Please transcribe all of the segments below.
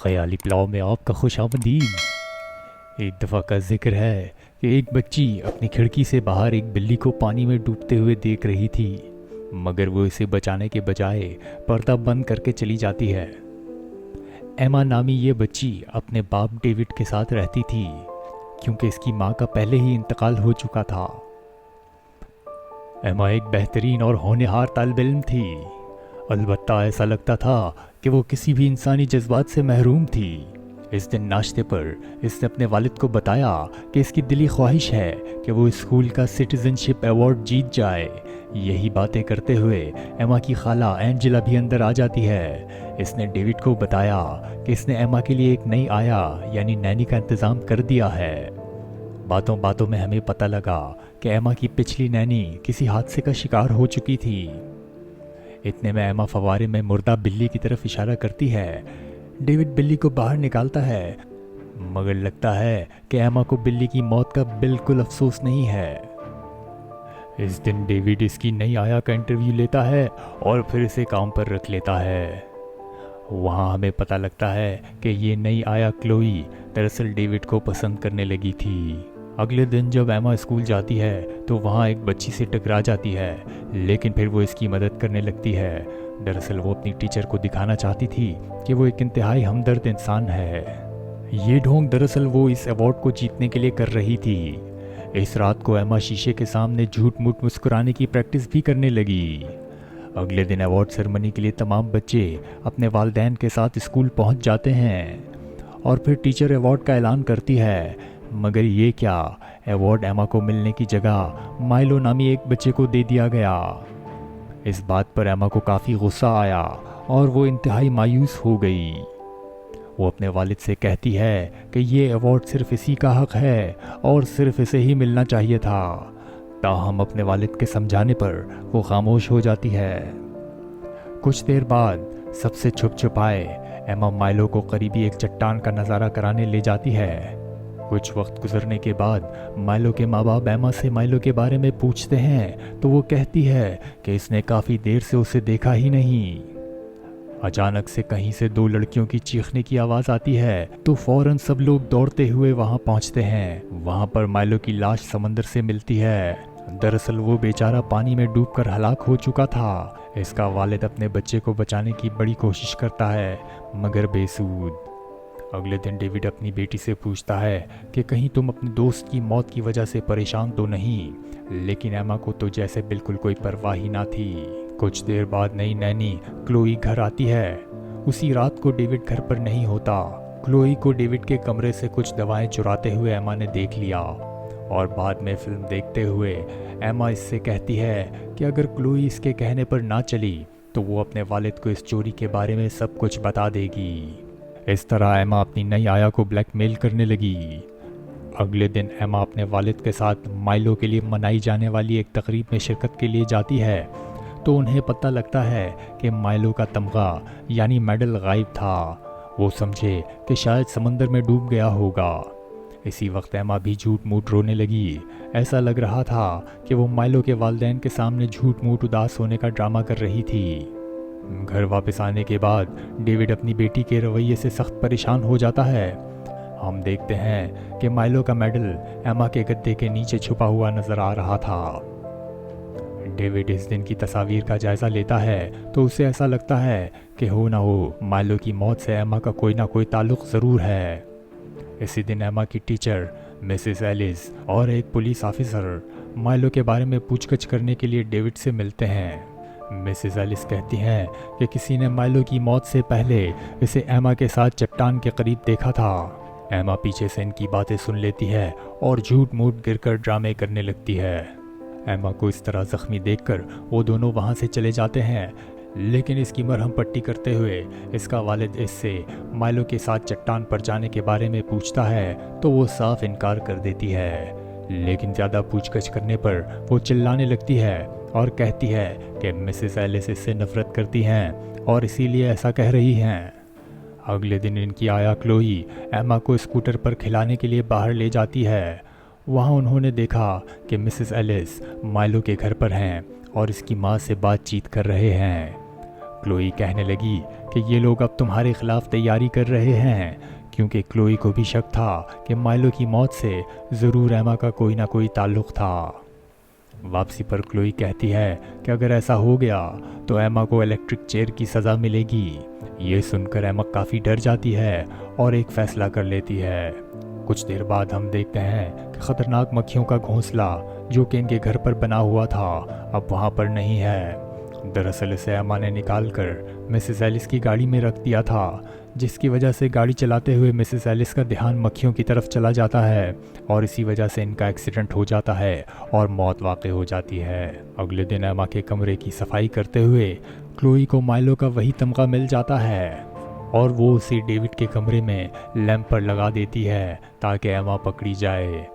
ख़याली पुलाव में आपका खुशामदीद। एक दफ़ा का जिक्र है कि एक बच्ची अपनी खिड़की से बाहर एक बिल्ली को पानी में डूबते हुए देख रही थी, मगर वो इसे बचाने के बजाय पर्दा बंद करके चली जाती है। एमा नामी ये बच्ची अपने बाप डेविड के साथ रहती थी, क्योंकि इसकी माँ का पहले ही इंतकाल हो चुका था। एमा एक बेहतरीन और होनहार तालिब इल्म थी, अलबत्ता ऐसा लगता था कि वो किसी भी इंसानी जज्बात से महरूम थी। इस दिन नाश्ते पर इसने अपने वालिद को बताया कि इसकी दिली ख्वाहिश है कि वो स्कूल का सिटीजनशिप अवार्ड जीत जाए। यही बातें करते हुए एमा की खाला एंजेला भी अंदर आ जाती है। इसने डेविड को बताया कि इसने एमा के लिए एक नई आया यानी नैनी का इंतज़ाम कर दिया है। बातों बातों में हमें पता लगा कि एमा की पिछली नैनी किसी हादसे का शिकार हो चुकी थी। इतने में एमा फवारे में मुर्दा बिल्ली की तरफ इशारा करती है। डेविड बिल्ली को बाहर निकालता है, मगर लगता है कि एमा को बिल्ली की मौत का बिल्कुल अफसोस नहीं है। इस दिन डेविड इसकी नई आया का इंटरव्यू लेता है और फिर इसे काम पर रख लेता है। वहाँ हमें पता लगता है कि ये नई आया क्लोई दरअसल डेविड को पसंद करने लगी थी। अगले दिन जब एमा स्कूल जाती है तो वहाँ एक बच्ची से टकरा जाती है, लेकिन फिर वो इसकी मदद करने लगती है। दरअसल वो अपनी टीचर को दिखाना चाहती थी कि वो एक इंतहाई हमदर्द इंसान है। ये ढोंग दरअसल वो इस अवार्ड को जीतने के लिए कर रही थी। इस रात को एमा शीशे के सामने झूठ मूठ मुस्कुराने की प्रैक्टिस भी करने लगी। अगले दिन अवार्ड सेरेमनी के लिए तमाम बच्चे अपने वालिदैन के साथ स्कूल पहुंच जाते हैं और फिर टीचर अवार्ड का ऐलान करती है। मगर ये क्या, अवार्ड एमा को मिलने की जगह माइलो नामी एक बच्चे को दे दिया गया। इस बात पर एमा को काफ़ी गुस्सा आया और वो इंतहाई मायूस हो गई। वो अपने वालिद से कहती है कि ये अवार्ड सिर्फ इसी का हक है और सिर्फ इसे ही मिलना चाहिए था। ताहम अपने वालिद के समझाने पर वो खामोश हो जाती है। कुछ देर बाद सबसे छुप छुपाए एमा माइलो को करीबी एक चट्टान का नज़ारा कराने ले जाती है। कुछ वक्त गुजरने के बाद माइलो के माँ बाप एमा से माइलो के बारे में पूछते हैं तो वो कहती है कि इसने काफ़ी देर से उसे देखा ही नहीं। अचानक से कहीं से दो लड़कियों की चीखने की आवाज़ आती है तो फौरन सब लोग दौड़ते हुए वहाँ पहुँचते हैं। वहाँ पर माइलो की लाश समंदर से मिलती है। दरअसल वो बेचारा पानी में डूबकर हलाक हो चुका था। इसका वालिद अपने बच्चे को बचाने की बड़ी कोशिश करता है, मगर बेसूद। अगले दिन डेविड अपनी बेटी से पूछता है कि कहीं तुम अपने दोस्त की मौत की वजह से परेशान तो नहीं, लेकिन एमा को तो जैसे बिल्कुल कोई परवाह ही ना थी। कुछ देर बाद नई नैनी क्लोई घर आती है। उसी रात को डेविड घर पर नहीं होता। क्लोई को डेविड के कमरे से कुछ दवाएं चुराते हुए एमा ने देख लिया और बाद में फिल्म देखते हुए एमा इससे कहती है कि अगर क्लोई इसके कहने पर ना चली तो वो अपने वालिद को इस चोरी के बारे में सब कुछ बता देगी। इस तरह एमा अपनी नई आया को ब्लैकमेल करने लगी। अगले दिन एमा अपने वालिद के साथ माइलो के लिए मनाई जाने वाली एक तकरीब में शिरकत के लिए जाती है तो उन्हें पता लगता है कि माइलो का तमगा यानी मेडल गायब था। वो समझे कि शायद समंदर में डूब गया होगा। इसी वक्त एमा भी झूठ मूठ रोने लगी। ऐसा लग रहा था कि वो माइलो के वालिदैन के सामने झूठ मूठ उदास होने का ड्रामा कर रही थी। घर वापस आने के बाद डेविड अपनी बेटी के रवैये से सख्त परेशान हो जाता है। हम देखते हैं कि माइलो का मेडल एमा के गद्दे के नीचे छुपा हुआ नजर आ रहा था। डेविड इस दिन की तस्वीर का जायजा लेता है तो उसे ऐसा लगता है कि हो ना हो माइलो की मौत से एमा का कोई ना कोई ताल्लुक ज़रूर है। इसी दिन एमा की टीचर मिसेस एलिस और एक पुलिस ऑफिसर माइलो के बारे में पूछताछ करने के लिए डेविड से मिलते हैं। मिसेस एलिस कहती हैं कि किसी ने माइलो की मौत से पहले इसे एमा के साथ चट्टान के करीब देखा था। एमा पीछे से इनकी बातें सुन लेती है और झूठ मूठ गिरकर ड्रामे करने लगती है। एमा को इस तरह जख्मी देखकर वो दोनों वहाँ से चले जाते हैं, लेकिन इसकी मरहम पट्टी करते हुए इसका वालिद इससे माइलो के साथ चट्टान पर जाने के बारे में पूछता है तो वो साफ इनकार कर देती है। लेकिन ज़्यादा पूछताछ करने पर वो चिल्लाने लगती है और कहती है कि मिसेस एलिस इससे नफरत करती हैं और इसीलिए ऐसा कह रही हैं। अगले दिन इनकी आया क्लोई एमा को स्कूटर पर खिलाने के लिए बाहर ले जाती है। वहाँ उन्होंने देखा कि मिसेस एलिस माइलो के घर पर हैं और इसकी माँ से बातचीत कर रहे हैं। क्लोई कहने लगी कि ये लोग अब तुम्हारे खिलाफ तैयारी कर रहे हैं, क्योंकि क्लोई को भी शक था कि माइलो की मौत से ज़रूर एमा का कोई ना कोई ताल्लुक़ था। वापसी पर क्लोई कहती है कि अगर ऐसा हो गया तो एमा को इलेक्ट्रिक चेयर की सज़ा मिलेगी। ये सुनकर एमा काफ़ी डर जाती है और एक फ़ैसला कर लेती है। कुछ देर बाद हम देखते हैं कि ख़तरनाक मक्खियों का घोंसला जो कि इनके घर पर बना हुआ था अब वहाँ पर नहीं है। दरअसल इसे एमा ने निकाल कर मिसेस एलिस की गाड़ी में रख दिया था, जिसकी वजह से गाड़ी चलाते हुए मिसेस एलिस का ध्यान मक्खियों की तरफ चला जाता है और इसी वजह से इनका एक्सीडेंट हो जाता है और मौत वाक़ई हो जाती है। अगले दिन एमा के कमरे की सफाई करते हुए क्लोई को माइलो का वही तमगा मिल जाता है और वो उसे डेविड के कमरे में लैंप पर लगा देती है ताकि एमा पकड़ी जाए।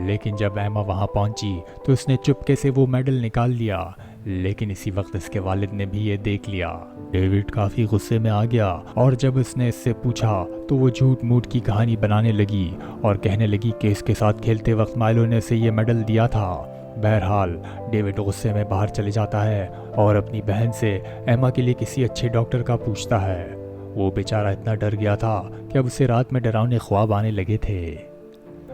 लेकिन जब एमा वहाँ पहुँची तो उसने चुपके से वो मेडल निकाल लिया, लेकिन इसी वक्त इसके वालिद ने भी ये देख लिया। डेविड काफ़ी गुस्से में आ गया और जब उसने इससे पूछा तो वो झूठ मूठ की कहानी बनाने लगी और कहने लगी कि इसके साथ खेलते वक्त माइलो ने इसे ये मेडल दिया था। बहरहाल डेविड गुस्से में बाहर चले जाता है और अपनी बहन से एमा के लिए किसी अच्छे डॉक्टर का पूछता है। वो बेचारा इतना डर गया था कि अब उसे रात में डरावने ख्वाब आने लगे थे।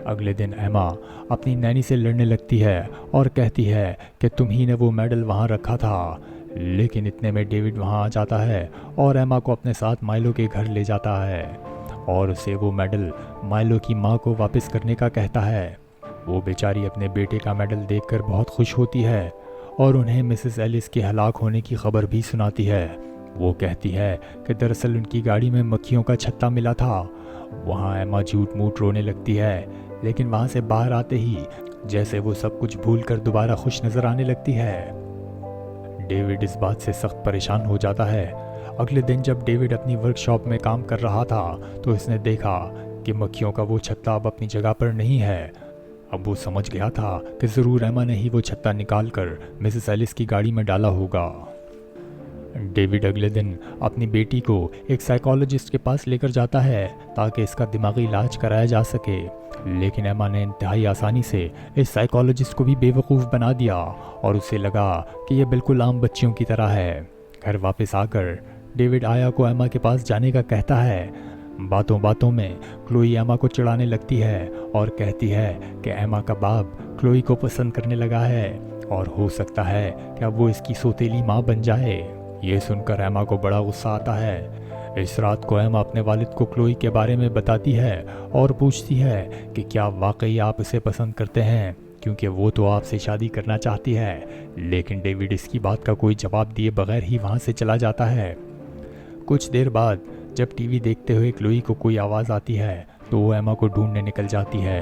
अगले दिन एमा अपनी नैनी से लड़ने लगती है और कहती है कि तुम ही ने वो मेडल वहाँ रखा था। लेकिन इतने में डेविड वहाँ आ जाता है और एमा को अपने साथ माइलो के घर ले जाता है और उसे वो मेडल माइलो की माँ को वापस करने का कहता है। वो बेचारी अपने बेटे का मेडल देखकर बहुत खुश होती है और उन्हें मिसेस एलिस के हलाक होने की खबर भी सुनाती है। वो कहती है कि दरअसल उनकी गाड़ी में मक्खियों का छत्ता मिला था। वहाँ एमा झूठ मूठ रोने लगती है, लेकिन वहाँ से बाहर आते ही जैसे वो सब कुछ भूलकर दोबारा खुश नज़र आने लगती है। डेविड इस बात से सख्त परेशान हो जाता है। अगले दिन जब डेविड अपनी वर्कशॉप में काम कर रहा था तो उसने देखा कि मक्खियों का वो छत्ता अब अपनी जगह पर नहीं है। अब वो समझ गया था कि ज़रूर एमा ने ही वो छत्ता निकाल कर मिसेस एलिस की गाड़ी में डाला होगा। डेविड अगले दिन अपनी बेटी को एक साइकोलॉजिस्ट के पास लेकर जाता है ताकि इसका दिमागी इलाज कराया जा सके, लेकिन एमा ने इंतहाई आसानी से इस साइकोलॉजिस्ट को भी बेवकूफ़ बना दिया और उसे लगा कि यह बिल्कुल आम बच्चियों की तरह है। घर वापस आकर डेविड आया को एमा के पास जाने का कहता है। बातों बातों में क्लोई एमा को चिढ़ाने लगती है और कहती है कि एमा का बाप क्लोई को पसंद करने लगा है और हो सकता है कि अब वो इसकी सौतेली माँ बन जाए। ये सुनकर एमा को बड़ा गुस्सा आता है। इस रात को एमा अपने वालिद को क्लोई के बारे में बताती है और पूछती है कि क्या वाकई आप इसे पसंद करते हैं, क्योंकि वो तो आपसे शादी करना चाहती है। लेकिन डेविड इसकी बात का कोई जवाब दिए बगैर ही वहाँ से चला जाता है। कुछ देर बाद जब टीवी देखते हुए क्लोई को कोई आवाज़ आती है तो वो एमा को ढूंढने निकल जाती है।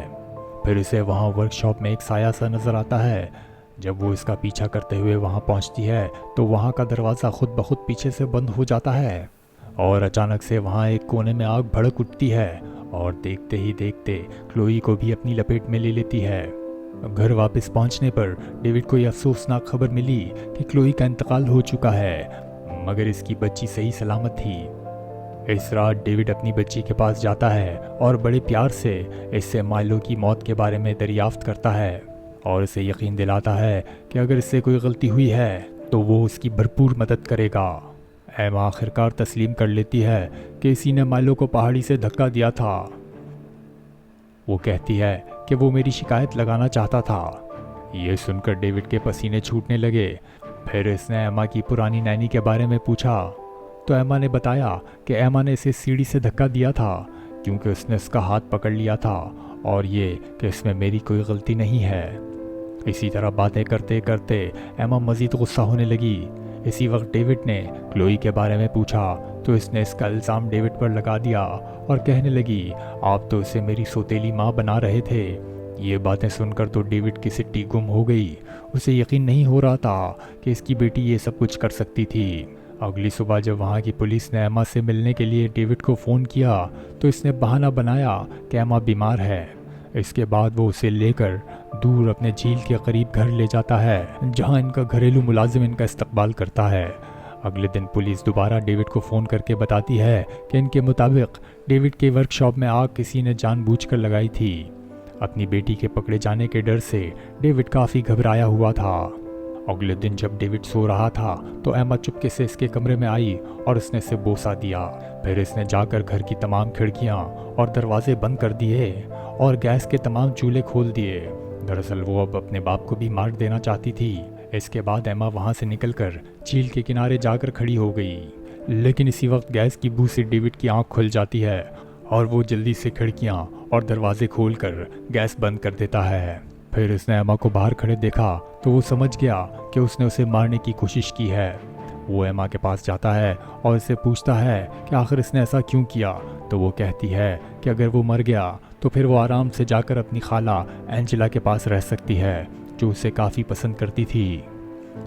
फिर उसे वहाँ वर्कशॉप में एक साया सा नज़र आता है। जब वो इसका पीछा करते हुए वहाँ पहुँचती है तो वहाँ का दरवाज़ा खुद ब खुद पीछे से बंद हो जाता है और अचानक से वहाँ एक कोने में आग भड़क उठती है और देखते ही देखते क्लोई को भी अपनी लपेट में ले लेती है। घर वापस पहुँचने पर डेविड को यह अफसोसनाक खबर मिली कि क्लोई का इंतकाल हो चुका है, मगर इसकी बच्ची सही सलामत थी। इस रात डेविड अपनी बच्ची के पास जाता है और बड़े प्यार से इससे माइलो की मौत के बारे में दरियाफ्त करता है और इसे यकीन दिलाता है कि अगर इससे कोई गलती हुई है तो वो उसकी भरपूर मदद करेगा। एमा आखिरकार तस्लीम कर लेती है कि इसी ने माइलो को पहाड़ी से धक्का दिया था। वो कहती है कि वो मेरी शिकायत लगाना चाहता था। ये सुनकर डेविड के पसीने छूटने लगे। फिर इसने एमा की पुरानी नैनी के बारे में पूछा तो एमा ने बताया कि एमा ने इसे सीढ़ी से धक्का दिया था क्योंकि उसने उसका हाथ पकड़ लिया था और ये कि इसमें मेरी कोई गलती नहीं है। इसी तरह बातें करते करते एमा मज़ीद गुस्सा होने लगी। इसी वक्त डेविड ने क्लोई के बारे में पूछा तो इसने इसका इल्ज़ाम डेविड पर लगा दिया और कहने लगी, आप तो इसे मेरी सौतेली माँ बना रहे थे। ये बातें सुनकर तो डेविड की सिट्टी गुम हो गई। उसे यकीन नहीं हो रहा था कि इसकी बेटी ये सब कुछ कर सकती थी। अगली सुबह जब वहाँ की पुलिस ने एमा से मिलने के लिए डेविड को फ़ोन किया तो इसने बहाना बनाया कि एमा बीमार है। इसके बाद वो उसे लेकर दूर अपने झील के करीब घर ले जाता है जहाँ इनका घरेलू मुलाजिम इनका इस्तकबाल करता है। अगले दिन पुलिस दोबारा डेविड को फ़ोन करके बताती है कि इनके मुताबिक डेविड के वर्कशॉप में आग किसी ने जानबूझकर लगाई थी। अपनी बेटी के पकड़े जाने के डर से डेविड काफ़ी घबराया हुआ था। अगले दिन जब डेविड सो रहा था तो एमा चुपके से इसके कमरे में आई और उसने इसे बोसा दिया। फिर इसने जाकर घर की तमाम खिड़कियां और दरवाजे बंद कर दिए और गैस के तमाम चूल्हे खोल दिए। दरअसल वो अब अपने बाप को भी मार देना चाहती थी। इसके बाद एमा वहाँ से निकलकर झील के किनारे जाकर खड़ी हो गई, लेकिन इसी वक्त गैस की बू से डेविड की आंख खुल जाती है और वो जल्दी से खिड़कियां और दरवाजे खोलकर गैस बंद कर देता है। फिर उसने एमा को बाहर खड़े देखा तो वो समझ गया कि उसने उसे मारने की कोशिश की है। वो एमा के पास जाता है और इससे पूछता है कि आखिर इसने ऐसा क्यों किया। तो वो कहती है कि अगर वो मर गया तो फिर वो आराम से जाकर अपनी खाला एंजेला के पास रह सकती है, जो उसे काफ़ी पसंद करती थी।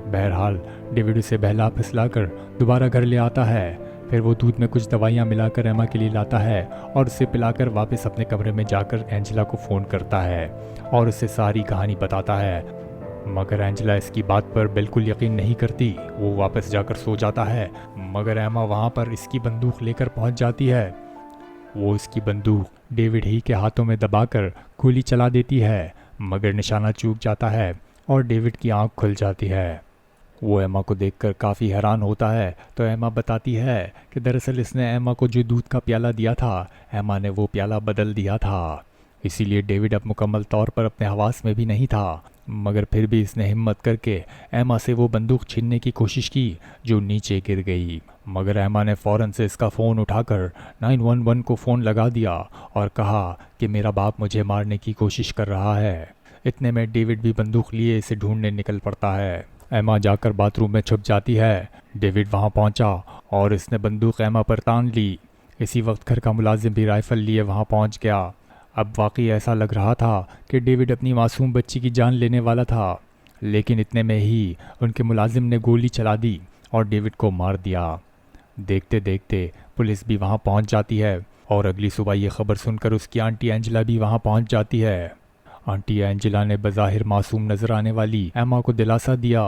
बहरहाल डेविड उसे बहला फुसला कर दोबारा घर ले आता है। फिर वो दूध में कुछ दवाइयाँ मिलाकर एमा के लिए लाता है और उसे पिलाकर वापस अपने कमरे में जाकर एंजेला को फ़ोन करता है और उसे सारी कहानी बताता है। मगर एंजेला इसकी बात पर बिल्कुल यकीन नहीं करती। वो वापस जाकर सो जाता है, मगर एमा वहाँ पर इसकी बंदूक लेकर पहुँच जाती है। वो इसकी बंदूक डेविड ही के हाथों में दबाकर गोली चला देती है, मगर निशाना चूक जाता है और डेविड की आंख खुल जाती है। वो एमा को देखकर काफ़ी हैरान होता है तो एमा बताती है कि दरअसल इसने एमा को जो दूध का प्याला दिया था, एमा ने वो प्याला बदल दिया था। इसीलिए डेविड अब मुकम्मल तौर पर अपने हवास में भी नहीं था, मगर फिर भी इसने हिम्मत करके एमा से वो बंदूक छीनने की कोशिश की, जो नीचे गिर गई। मगर एमा ने फ़ौरन से इसका फ़ोन उठाकर 911 को फ़ोन लगा दिया और कहा कि मेरा बाप मुझे मारने की कोशिश कर रहा है। इतने में डेविड भी बंदूक लिए इसे ढूंढने निकल पड़ता है। एमा जाकर बाथरूम में छुप जाती है। डेविड वहां पहुंचा और इसने बंदूक एमा पर तान ली। इसी वक्त घर का मुलाजिम भी राइफल लिए वहां पहुंच गया। अब वाकई ऐसा लग रहा था कि डेविड अपनी मासूम बच्ची की जान लेने वाला था, लेकिन इतने में ही उनके मुलाजिम ने गोली चला दी और डेविड को मार दिया। देखते देखते पुलिस भी वहां पहुंच जाती है और अगली सुबह ये खबर सुनकर उसकी आंटी एंजेला भी वहां पहुंच जाती है। आंटी एंजेला ने बज़ाहिर मासूम नजर आने वाली एमा को दिलासा दिया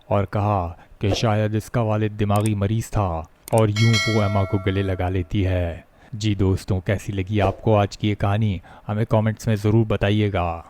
और कहा कि शायद इसका वालिद दिमागी मरीज था, और यूं वो एमा को गले लगा लेती है। जी दोस्तों, कैसी लगी आपको आज की ये कहानी? हमें कमेंट्स में ज़रूर बताइएगा।